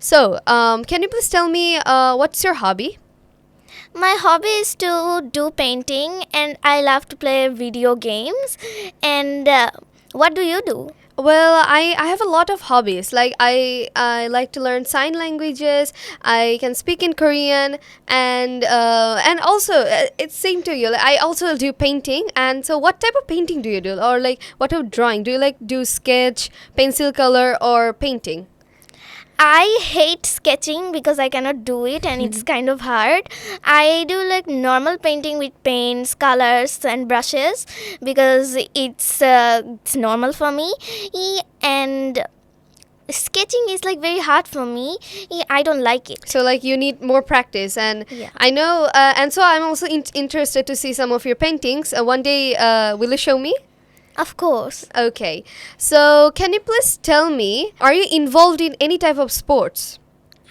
So, can you please tell me what's your hobby? My hobby is to do painting, and I love to play video games. And what do you do? Well, I have a lot of hobbies. Like I like to learn sign languages. I can speak in Korean, and also it's same to you. Like, I also do painting. And so, what type of painting do you do, or like what type of drawing do you like? Do sketch, pencil color, or painting? I hate sketching because I cannot do it and it's kind of hard. I do like normal painting with paints, colors, and brushes because it's normal for me. And sketching is like very hard for me. I don't like it. So like you need more practice, and Yeah. I know, and so I'm also interested to see some of your paintings. One day, will you show me? Of course. Okay. So, can you please tell me, are you involved in any type of sports?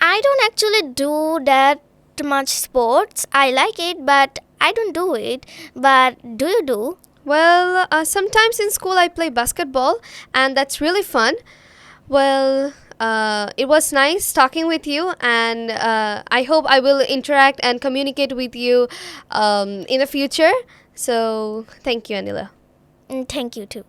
I don't actually do that much sports. I like it, but I don't do it. But do you do? Well, sometimes in school I play basketball, and that's really fun. Well, it was nice talking with you, and I hope I will interact and communicate with you in the future. So, thank you, Anila. Thank you too.